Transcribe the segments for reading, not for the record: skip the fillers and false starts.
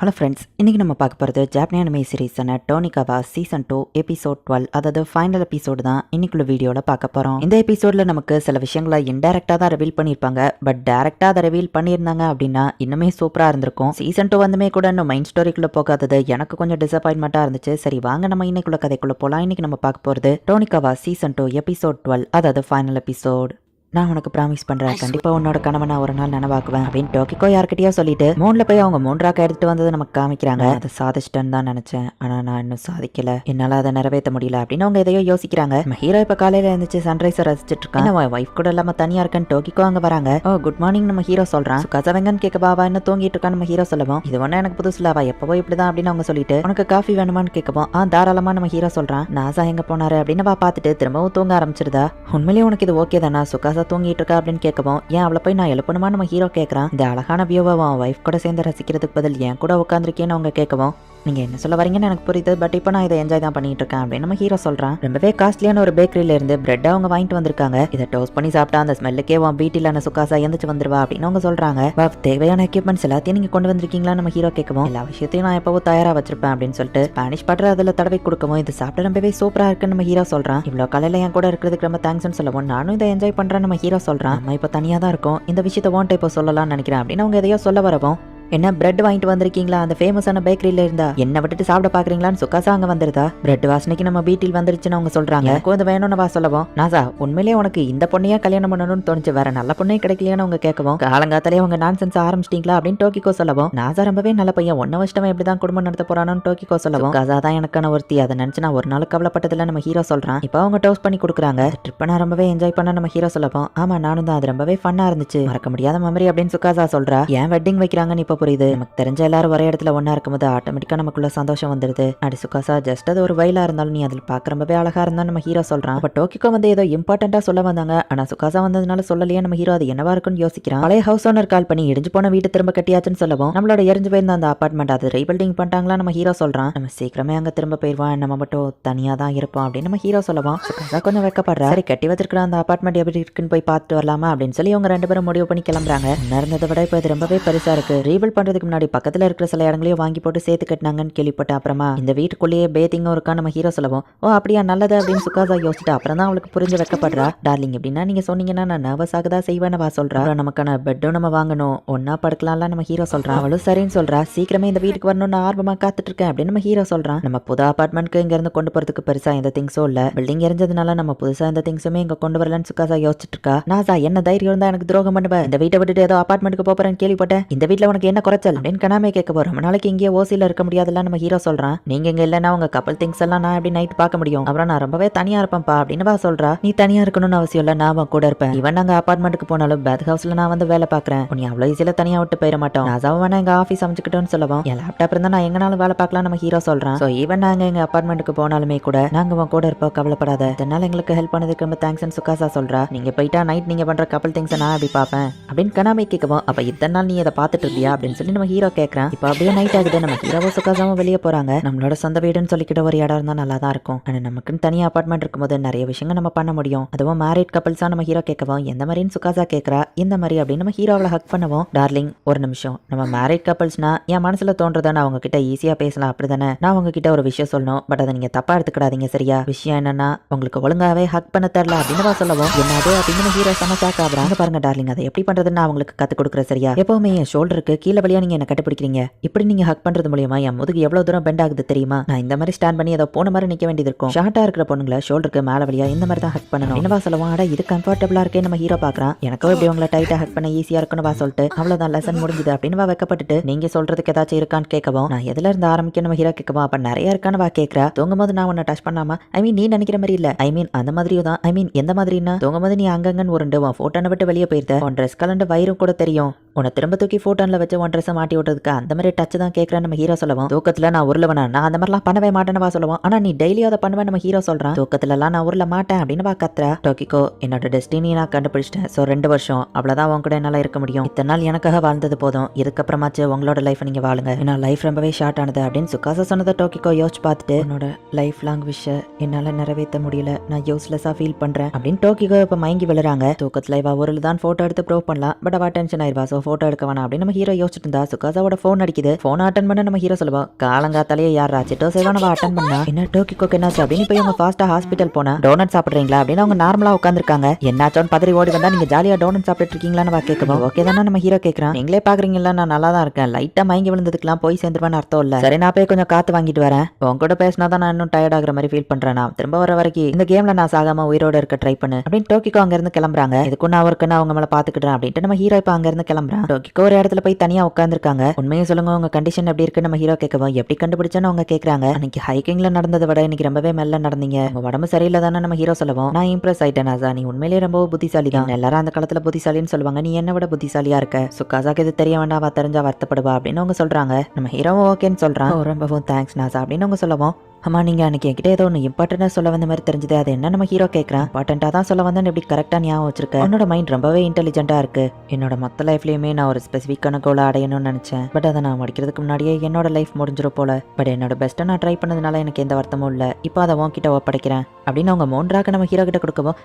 Hello friends, இன்றைக்கி நம்ம பார்க்க போகிறது ஜாப்பனீஸ் அனிமே சீரீஸான டோனிகாவா சீசன் 2 எபிசோட் 12, அதாவது ஃபைனல் எபிசோடு தான் இன்னைக்குள்ள வீடியோவில் பார்க்க போகிறோம். இந்த எபிசோடில் நமக்கு சில விஷயங்களை இன்டெரக்டாக தான் ரிவீல் பண்ணியிருப்பாங்க. பட் டேரெக்டாக அதை ரிவீல் பண்ணியிருந்தாங்க அப்படின்னா இன்னுமே சூப்பராக இருந்திருக்கும். சீசன் 2 வந்துமே கூட இன்னும் மைண்ட் ஸ்டோரிக்குள்ளே போகாதது எனக்கு கொஞ்சம் டிசப்பாயின்மெண்ட்டாக இருந்துச்சு. சரி வாங்க நம்ம இன்னைக்குள்ள கதைக்குள்ளே போகலாம். இன்றைக்கி நம்ம பார்க்க போகிறது டோனிகாவா சீசன் 2 எபிசோட் 12, அதாவது ஃபைனல் எபிசோட். நான் உனக்கு ப்ராமிஸ் பண்றேன், கண்டிப்பா உன்னோட கனவை ஒரு நாள் நனவாக்குவேன் அப்படின்னு டோக்கிக்கோ யார்கிட்டயோ சொல்லிட்டு மூணுல போய் அவங்க 3 ராக்கை எடுத்துட்டு வந்தது நமக்கு காமிக்கிறாங்க. அதை சாதிச்சிட்டேன்னு தான் நினைச்சேன், ஆனா நான் இன்னும் சாதிக்கல, என்னால அதை நிறைவேற்ற முடியல அப்படின்னு அவங்க எதையோ யோசிக்கிறாங்க. நம்ம ஹீரோ இப்ப காலையில இருந்துச்சு சன்ரைஸை ரசிச்சிட்டு இருக்கான். வைஃப் கூட இல்லாம தனியா இருக்கேன்னு டோக்கிக்கோ அங்க வராங்க. ஓ குட் மார்னிங் நம்ம ஹீரோ சொல்றான். கசவங்கன்னு கேட்க பாவா இன்னும் தூங்கிட்டு இருக்கான்னு நம்ம ஹீரோ சொல்லவும், இது ஒண்ணு எனக்கு புதுசுல அவ எப்பவோ இப்படிதான் அப்படின்னு அவங்க சொல்லிட்டு உனக்கு காஃபி வேணுமான்னு கேட்கவும், தாராளமா நம்ம ஹீரோ சொல்றான். நாசா எங்க போனாரு அப்படின்னு அவ பார்த்துட்டு திரும்பவும் தூங்க ஆரம்பிச்சிருதா. உண்மையிலேயே உனக்கு இது ஓகே தானா, சுகாசா தூங்கிட்டு இருக்கா அப்படின்னு கேட்கவும், ஏன் அவளை போய் நான் எழுப்பணுமா நம்ம ஹீரோ கேட்கறான். இந்த அழகான வியூவை வைஃப் கூட சேர்ந்து ரசிக்கிறதுக்கு பதில் ஏன் கூட உட்காந்துருக்கேன்னு அவங்க கேட்கவும், நீங்க என்ன சொல்ல வரீங்கன்னு எனக்கு புரியுது, பட் இப்போ நான் இதை என்ஜாய் தான் பண்ணிட்டு இருக்கேன் அப்படின்னு நம்ம ஹீரோ சொல்றான். ரொம்பவே காஸ்ட்லியான ஒரு பேக்கரியில இருந்து பிரெட் அவங்க வாங்கிட்டு வந்திருக்காங்க. இதை டோஸ்ட் பண்ணி சாப்பிட்டா அந்த ஸ்மெல்லுக்கே வீட்டிலான சுகாசா எந்திரிச்சு வந்துருவா அப்படின்னு அவங்க சொல்றாங்க. தேவையான எக்யூப்மெண்ட்ஸ் எல்லாத்தையும் நீங்க கொண்டு வந்திருக்கீங்களா நம்ம ஹீரோ கேட்கவும், எல்லா விஷயத்தையும் நான் எப்பவும் தயாரா வச்சிருப்பேன் அப்படின்னு சொல்லிட்டு ஸ்பானிஷ் பட்டர் அதுல தடவை கொடுக்கவும், இது சாப்பிட ரொம்பவே சூப்பரா இருக்குன்னு நம்ம ஹீரோ சொல்றான். இவ்வளவு காலையில என் கூட இருக்கிறதுக்கு ரொம்ப தேங்க்ஸ்னு சொல்லவும், நானும் இதை என்ஜாய் பண்றேன் நம்ம ஹீரோ சொல்றான். நம்ம இப்போ தனியா தான் இருக்கோம், இந்த விஷயத்தை ஓன்ட்ட இப்போ சொல்லலாம்னு நினைக்கிறேன் அப்படின்னு அவங்க எதையோ சொல்ல வரவும், என்ன பிரெட் வாங்கிட்டு வந்திருக்கீங்களா அந்த ஃபேமஸான பேக்கரியில இருந்தா, என்ன விட்டுட்டு சாப்பிட பாக்குறீங்களான்னு சுகாசா அங்க வந்துருதா. பிரெட் வாசனைக்கு நம்ம வீட்டில் வந்துருச்சுன்னு அவங்க சொல்றாங்க. கொஞ்சம் வேணும்னு வா சொல்லவும், நாசா உண்மையிலேயே உனக்கு இந்த பொண்ணையா கல்யாணம் பண்ணணும்னு தோணுச்சு, வேற நல்ல பொண்ணே கிடைக்கலையான்னு அவங்க கேட்கவும், காலங்காத்தாலே அவங்க நான்சென்ஸ் ஆரம்பிச்சிட்டீங்களா அப்படின்னு டோக்கிக்கோ சொல்லவும், நாசா ரொம்பவே நல்ல பையன், 1 வருஷமா எப்படிதான் குடும்பம் நடத்த போறானு டோக்கிக்கோ சொல்லவும், காசா தான் எனக்கான ஒருத்தி, அதை நினைச்சு நான் ஒரு நாள் கவலைப்பட்டதில்ல நம்ம ஹீரோ சொல்றான். இப்போ அவங்க டோஸ்ட் பண்ணி கொடுக்குறாங்க. ட்ரிப்பை நான் ரொம்பவே என்ஜாய் பண்ண நம்ம ஹீரோ சொல்லவும், ஆமா நானும் தான், அது ரொம்பவே ஃபன்னா இருந்துச்சு, மறக்க முடியாத மெமரி அப்படின்னு சுகாசா சொல்றா. ஏன் வெட்டிங் வைக்கிறாங்கன்னு இப்ப புரியுது, நமக்கு தெரிஞ்ச எல்லாரும் ஒரே இடத்துல ஒன்னா இருக்கும்போது ஆட்டோமேட்டிக்கா நமக்குள்ள சந்தோஷம் வந்துருது. அடி சுகாசா, ஜஸ்ட் அது ஒரு வயலா இருந்தாலும் நீ அதில் பார்க்க ரொம்பவே அழகா இருந்தா நம்ம ஹீரோ சொல்றான். அப்ப டோக்கிக்கோ வந்து ஏதோ இம்பார்ட்டண்டா சொல்ல வந்தாங்க, ஆனா சுகாசா வந்ததுனால சொல்லலையே நம்ம ஹீரோ அது என்னவா இருக்குன்னு யோசிக்கிறான். பழைய ஹவுஸ் ஓனர் கால் பண்ணி இடிஞ்சு போன வீட்டு திரும்ப கட்டியாச்சுன்னு சொல்லவும், நம்மளோட எரிஞ்சு போயிருந்த அந்த அபார்ட்மெண்ட் அது ரீபில்டிங் பண்ணிட்டாங்களா நம்ம ஹீரோ சொல்றான். நம்ம சீக்கிரமே அங்க திரும்ப போயிருவான், நம்ம மட்டும் தனியா தான் இருப்போம் அப்படின்னு நம்ம ஹீரோ சொல்லவும், சுகாசா கொஞ்சம் வைக்கப்படுறா. சரி கட்டி வச்சிருக்கிற அந்த அபார்ட்மெண்ட் எப்படி இருக்குன்னு போய் பார்த்துட்டு வரலாமா அப்படின்னு சொல்லி அவங்க 2 பேரும் முடிவு பண்ணி கிளம்புறாங்க. இருந்ததை விட இப்போ இது ரொம்பவே பெருசா இருக்கு, ரீபில்ட் பண்றதுக்கு முன்னாடி பக்கத்துல இருக்கிற சில இடங்களையும் வாங்கி போட்டு சேர்த்து கட்டினாங்கன்னு கேள்விப்பட்டேன். அப்புறமா இந்த வீட்டுக்குள்ளேயே பேத்திங்கும் இருக்கா நம்ம ஹீரோ சொல்லவும், ஓ அப்படியா நல்லது அப்படின்னு சுகாசா யோசிச்சுட்டு அப்புறம் தான் அவளுக்கு புரிஞ்சு வைக்கப்படுறா. டார்லிங் எப்படின்னா நீங்க சொன்னீங்கன்னா நான் நர்வஸ் ஆகதா செய்வேன்னு வா சொல்றா. நமக்கான பெட்டும் நம்ம வாங்கணும், ஒன்னா படுக்கலாம்ல நம்ம ஹீரோ சொல்றான். அவளும் சரின்னு சொல்றா. சீக்கிரமே இந்த வீட்டுக்கு வரணும்னு ஆர்வமா காத்துட்டு இருக்கேன் அப்படின்னு நம்ம ஹீரோ சொல்றான். நம்ம புது அபார்ட்மெண்ட்க்கு இங்க இருந்து கொண்டு போறதுக்கு பெருசா எந்த திங்ஸும் இல்ல, பில்டிங் எரிஞ்சதுனால நம்ம புதுசா எந்த திங்ஸுமே இங்க கொண்டு வரலன்னு சுகாசா யோசிச்சுட்டு இருக்கா. நாசா என்ன தைரியம் இருந்தா எனக்கு துரோகம் பண்ணுவேன், இந்த வீட்டை விட்டுட்டு ஏதோ அபார்ட்மெண்ட்டுக்கு போறேன்னு கேள்விப்பட்டேன், இந்த வீட்டுல உனக்கு என்ன குறைச்சல் அப்படின்னு கனாமே கேட்க போறோம். நாளைக்கு இங்கே ஓசில இருக்க முடியாதுல்ல நம்ம ஹீரோ சொல்றான். நீங்க இங்க இல்லன்னா உங்க கப்பல் திங்ஸ் எல்லாம் நான் எப்படி நைட் பார்க்க முடியும், அப்புறம் நான் ரொம்பவே தனியா இருப்பேன்ப்பா அப்படின்னு வா சொல்றா. நீ தனியா இருக்கணும்னு அவசியம் இல்ல, நான் கூட இருப்பேன். இவன் நாங்க அபார்ட்மெண்ட்டுக்கு போனாலும் பேத் ஹவுஸ்ல நான் வந்து வேலை பாக்குறேன், நீ அவ்வளவு ஈஸியில தனியா விட்டு போயிட மாட்டோம். நாசாவும் வேணா எங்க ஆஃபீஸ் அமைச்சுக்கிட்டோன்னு சொல்லவும், என் லேப்டாப் இருந்தா நான் எங்கனாலும் வேலை பார்க்கலாம் நம்ம ஹீரோ சொல்றான். சோ ஈவன் நாங்க எங்க அபார்ட்மெண்ட்டுக்கு போனாலுமே கூட நாங்க உன் கூட இருப்போம், கவலைப்படாத, இதனால எங்களுக்கு ஹெல்ப் பண்ணதுக்கு ரொம்ப தேங்க்ஸ் சுகாசா சொல்றா. நீங்க போயிட்டா நைட் நீங்க பண்ற கப்பல் திங்ஸ் நான் அப்படி பாப்பேன் அப்படின்னு கனாமே கேட்கவும், அப்ப இத்தனை நாள் நீ அதை பார்த்துட்டு இருந்தியா அப்படின்னு சொல்லி நம்ம ஹீரோ கேட்கறான். இப்ப அப்படியே நைட் ஆகுது, நம்ம ஹீரோவும் சுகாசாவும் வெளியே போறாங்க. நம்மளோட சொந்த வீடுன்னு சொல்லிக்கிட்ட ஒரு இடம் இருந்தா நல்லா தான் இருக்கும், ஆனா நமக்குன்னு தனியா அபார்ட்மெண்ட் இருக்கும்போது நிறைய விஷயங்கள் நம்ம பண்ண முடியும், அதுவும் மேரிட் கப்பல்ஸா நம்ம ஹீரோ கேட்கவும், எந்த மாதிரின்னு சுகாசா கேட்கறா. இந்த மாதிரி அப்படின்னு நம்ம ஹீரோவை ஹக் பண்ணுவோம். டார்லிங் ஒரு நிமிஷம், நம்ம மேரிட் கப்பல்ஸ்னா என் மனசுல தோன்றதானே அவங்க கிட்ட ஈஸியா பேசலாம் அப்படிதானே, நான் உங்ககிட்ட ஒரு விஷயம் சொல்லணும், பட் அதை நீங்க தப்பா எடுத்துக்கிடாதீங்க சரியா. விஷயம் என்னன்னா உங்களுக்கு ஒழுங்காவே ஹக் பண்ண தெரியல அப்படின்னு சொல்லவும், என்னது அப்படின்னு ஹீரோ சமச்சாக்கா அங்க பாருங்க டார்லிங், அதை எப்படி பண்றதுன்னு நான் உங்களுக்கு கத்து கொடுக்குறேன் சரியா. எப்பவுமே என் ஷோல்டருக்கு கீழே வழியா நீங்க என்ன கட்டுப்பிடிக்கிறீங்க, இப்படி நீங்க ஹக் பண்றது மூலியமா என் முதுகு எவ்வளவு தூரம் பெண்ட் ஆகுது தெரியுமா, நான் இந்த மாதிரி ஸ்டாண்ட் பண்ணி ஏதோ போன மாதிரி நிக்க வேண்டியது இருக்கும். ஷார்ட்டா இருக்கிற பொண்ணுங்களை ஷோல்டருக்கு மேல வழியா இந்த மாதிரி தான் ஹக் பண்ணணும். என்னவா சொல்லுவான், அட இது கம்ஃபர்டபுளா இருக்கே நம்ம ஹீரோ பாக்குறான். எனக்கும் இப்படி உங்களை டைட்டா ஹக் பண்ண ஈஸியா இருக்குன்னு வா சொல்லிட்டு அவ்வளவுதான் லெசன் முடிஞ்சது அப்படின்னு வா வைக்கப்பட்டுட்டு, நீங்க சொல்றதுக்கு ஏதாச்சும் இருக்கான்னு கேட்கவும், நான் எதுல இருந்து ஆரம்பிக்க நம்ம ஹீரோ கேட்கவும், அப்ப நிறைய இருக்கான்னு வா கேட்கறா. தூங்கும் போது நான் உன்னை டச் பண்ணாமா, ஐ மீன் நீ நினைக்கிற மாதிரி இல்ல, ஐ மீன் அந்த மாதிரியும் தான், ஐ மீன் எந்த மாதிரின்னா தூங்கும் போது நீ அங்கங்கன்னு உருண்டு உன் போட்டோனை விட்டு வெளியே போயிருந்த, உன் ட்ரெஸ் கலண்டு வயிறும் கூட தெரியும், உன்னை திரும்ப தூக்கி போட்டோன்ல வச்சு ஒன் ட்ரெஸ் மாட்டி விட்டதுக்கு அந்த மாதிரி டச் தான் கேட்கறேன் நம்ம ஹீரோ சொல்லவும், தூக்கத்துல நான் உருளவனா, நான் அந்த மாதிரிலாம் பண்ணவே மாட்டேன்னு வா சொல்லுவோம், ஆனா நீ டெய்லியும் அதை பண்ணுவேன் நம்ம ஹீரோ சொல்றான். தூக்கத்துல எல்லாம் நான் உருள மாட்டேன் அப்படின்னு வா கத்துறா. டோக்கிக்கோ என்னோட டெஸ்டினி நான் கண்டுபிடிச்சிட்டேன், சோ 2 வருஷம் அவ்வளவுதான் உன் கூட என்னால இருக்க முடியும், இத்தனை நாள் எனக்காக வாழ்ந்தது போதும், இதுக்கப்புறமாச்சு உங்களோட லைஃப் நீங்க வாழுங்க, ஏன்னா லைஃப் ரொம்பவே ஷார்ட் ஆனது அப்படின்னு சுகாசா சொன்னதை டோக்கிக்கோ யோசிச்சு பார்த்துட்டு, என்னோட லைஃப் லாங் விஷ என்னால நிறைவேற்ற முடியல, நான் யூஸ்லெஸ்ஸா ஃபீல் பண்றேன் அப்படின்னு டோக்கிக்கோ இப்ப மயங்கி விழுறாங்க. தூக்கத்துல இவ ஒரு தான் போட்டோ எடுத்து ப்ரூவ் பண்ணலாம், பட் அவ டென்ஷன் ஆயிருவா. சோ எதுவும் போட்டோ எடுக்க வேணாம் அப்படின்னு நம்ம ஹீரோ யோசிச்சுட்டு இருந்தா சுகாசாவோட போன் அடிக்குது. போன் அட்டன் பண்ண நம்ம ஹீரோ சொல்லுவா, காலங்காத்தாலேயே யாரா சிட்டோ சேவானவா அட்டன் பண்ணா என்ன டோக்கிக்கோக்கு என்னாச்சு அப்படின்னு போய் அவங்க ஃபாஸ்டா ஹாஸ்பிட்டல் போனா டோனட் சாப்பிடுறீங்களா அப்படின்னு அவங்க நார்மலா உட்காந்துருக்காங்க. என்னாச்சோன்னு பதறி ஓடி வந்தா நீங்க ஜாலியா டோனட் சாப்பிட்டு இருக்கீங்களான்னு கேட்கணும். ஓகே தானே நம்ம ஹீரோ கேட்கறான். நீங்களே பாக்குறீங்களா நான் நல்லா தான் இருக்கேன், லைட்டா மயங்கி விழுந்ததுக்கெல்லாம் போய் சேர்ந்துருவேன்னு அர்த்தம் இல்ல. சரி நான் போய் கொஞ்சம் காத்து வாங்கிட்டு வரேன், உங்க கூட பேசினாதான் நான் இன்னும் டயர்ட் ஆகுற மாதிரி ஃபீல் பண்றேன். நான் திரும்ப வர வரைக்கும் இந்த கேம்ல நான் சாகாம உயிரோட இருக்க ட்ரை பண்ணு அப்படின்னு டோக்கிக்கோ அங்க இருந்து கிளம்புறாங்க. இதுக்கும் நான் ஒர்க்குன்னு அவங்க மேல பாத்துக்கிட்டேன் அப்படின்ட்டு நம்ம ஹீரோ இப்ப அங்க இருந்து கிளம்புறான். டோக்கிக்கோ ஒரு இடத்துல போய் தனியா உட்காந்துருக்காங்க. உண்மையை சொல்லுங்க உங்க கண்டிஷன் எப்படி இருக்கு நம்ம ஹீரோ கேட்கவும் எப்படி கண்டுபிடிச்சேன்னு அவங்க கேக்குறாங்க. அன்னைக்கு ஹைக்கிங்ல நடந்ததை விட இன்னைக்கு ரொம்பவே மெல்ல நடந்தீங்க, உங்க உடம்பு சரியில்லை தானே நம்ம ஹீரோ சொல்லவும் நான் இம்ப்ரெஸ் ஆயிட்டேன் நாசா, நீ உண்மையிலேயே ரொம்ப புத்திசாலி தான். எல்லாரும் அந்த காலத்துல புத்திசாலின்னு சொல்லுவாங்க, நீ என்ன விட புத்திசாலியா இருக்க. சுகாசாக்கு இது தெரிய வேண்டாம், அவ தெரிஞ்சா வருத்தப்படுவா அப்படின்னு அவங்க சொல்றாங்க. நம்ம ஹீரோவும் ஓகேன்னு சொல்றான். ரொம்பவும் தேங்க்ஸ் நாசா அப்படின்னு அவங்க சொல்லவும், அம்மா நீங்க அன்னைக்கு என்கிட்ட ஏதோ ஒன்று இம்பார்ட்டண்டா சொல்ல வந்த மாதிரி தெரிஞ்சது, அது என்ன நம்ம ஹீரோ கேட்கறான். இம்பார்ட்டண்டா தான் சொல்ல வந்தேன்னு எப்படி கரெக்டா ஞாபகம் வச்சிருக்க, என்னோட மைண்ட் ரொம்பவே இன்டெலிஜென்ட்டா இருக்கு. என்னோட மொத்த லைஃப்லயுமே நான் ஒரு ஸ்பெசிஃபிக்கான கோலை அடையணும்னு நினைச்சேன், பட் அதை நான் முடிக்கிறதுக்கு முன்னாடியே என்னோட லைஃப் முடிஞ்சிடும் போல. பட் என்னோட பெஸ்ட்டை நான் ட்ரை பண்ணதுனால எனக்கு எந்த வருத்தமும் இல்லை, இப்போ அதை உன்கிட்ட ஒப்படைக்கிறேன் அப்படின்னு அவங்க 3 ராக்க நம்ம ஹீரோ கிட்ட கொடுக்கவும்,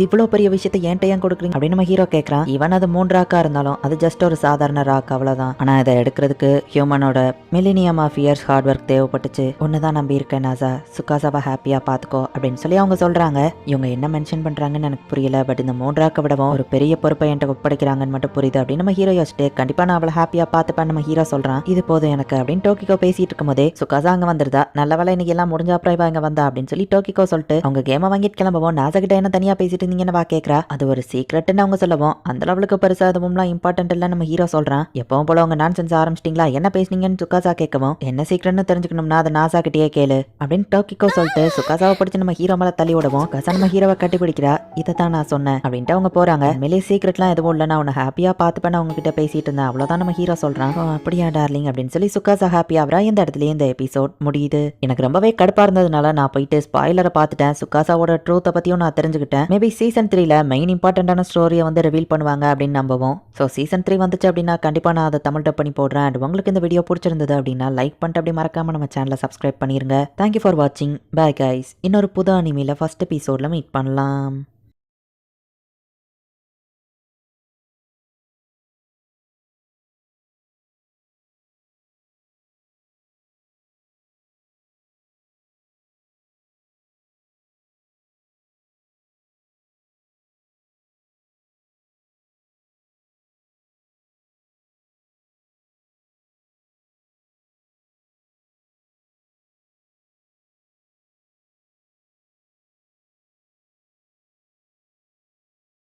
இவ்வளோ பெரிய விஷயத்தை ஏன்ட்ட ஏன் கொடுக்குறீங்க அப்படின்னு நம்ம ஹீரோ கேட்கறான். ஈவன் அது 3 ராக்கா இருந்தாலும் அது ஜஸ்ட் ஒரு சாதாரண ராக் அவ்வளவுதான். ஆனா இதை எடுக்கிறதுக்கு ஹியூமனோட millennium of years hard work தேவைப்பட்டுச்சு, ஒண்ணுதான் நம்பி இருக்கேன் நாசா, சுகாசாவை ஹாப்பியா பாத்துக்கோ அப்படின்னு சொல்லி அவங்க சொல்றாங்க. இவங்க என்ன மென்ஷன் பண்றாங்கன்னு எனக்கு புரியல, பட் இந்த 3 ராக்க விடவும் ஒரு பெரிய பொறுப்பை என்கிட்ட ஒப்படைக்கிறாங்கன்னு மட்டும் புரியுது அப்படின்னு நம்ம ஹீரோ யோசிச்சுட்டு கண்டிப்பா நான் அவளை ஹாப்பியா பாத்துப்பேன் நம்ம ஹீரோ சொல்றான். இது போதும் எனக்கு அப்படின்னு டோக்கிக்கோ பேசிட்டு இருக்கும் போதே சுகாசா அங்க வந்துருதா. நல்ல வேலை இன்னைக்கு எல்லாம் முடிஞ்ச அப்புறம் இவ இங்க வந்தா அப்படின்னு சொல்லி டோக்கிக்கோ சொல்லிட்டு அவங்க கேமை வாங்கிட்டு கிளம்பவும் நாசா கிட்ட என்ன தனியா பேசிட்டு இருந்தீங்கன்னு கேட்கறா. அது ஒரு சீக்ரெட்னு அவங்க சொல்லவும் அந்த லெவலுக்கு பெருசா அதுவும் இம்பார்ட்டன்ட் இல்ல நம்ம ஹீரோ சொல்றான். எப்பவும் போல உங்க நான்சென்ஸ் ஆரம்பிச்சிட்டீங்களா, என்ன பேசுனீங்கன்னு சுகாசா கேட்கவும், என்ன சீக்ரெட்னு தெரிஞ்சுக்கணும்னா அதை நாசா கிட்டே கேளு அப்படின்னு டோக்கிக்கோ சொல்லிட்டு சுகாசாவை பிடிச்சு நம்ம ஹீரோ மேல தள்ளி விடவும் கசா நம்ம ஹீரோவை கட்டி பிடிக்கிறா. இதைத்தான் நான் சொன்னேன் அப்படின்ட்டு அவங்க போறாங்க. மேலே சீக்ரெட்லாம் எதுவும் இல்லை, நான் உன்னை ஹாப்பியா பார்த்துப்பேன் அவங்க கிட்ட பேசிட்டு இருந்தேன் அவ்வளவுதான் நம்ம ஹீரோ சொல்றான். அப்படியா டார்லிங் அப்படின்னு சொல்லி சுகாசா ஹாப்பி ஆவரா. இந்த இடத்துல இந்த எபிசோட் முடியுது. எனக்கு ரொம்பவே கடுப்பா இருந்ததுனால நான் போயிட்டு ஸ்பாயிலரை பார்த்துட்டேன். சுகாசாவோட ட்ரூத்தை பத்தியும் நான் தெரிஞ்சுக்கிட்டேன். மேபி சீசன் 3ல மெயின் இம்பார்ட்டன்டான ஸ்டோரியை வந்து ரிவீல் பண்ணுவாங்க அப்படின்னு நம்பவும். ஸோ சீசன் 3 வந்துச்சு அப்படின்னா கண்டிப்பா நான் அதை தமிழ் டப் பண்ணி போடுறேன். அண்ட் உங்களுக்கு இந்த வீடியோ பிடிச்சிருந்தது அப்படின்னா லைக் பண்ணிட்டு அப்படி மறக்காம நம்ம சேனலை சப்ஸ்கிரைப் பண்ணிருங்க. தேங்க்யூ ஃபார் வாட்சிங். Bye guys. இன்னொரு புது அனிமில ஃபர்ஸ்ட் எபிசோட்ல மீட் பண்ணலாம்.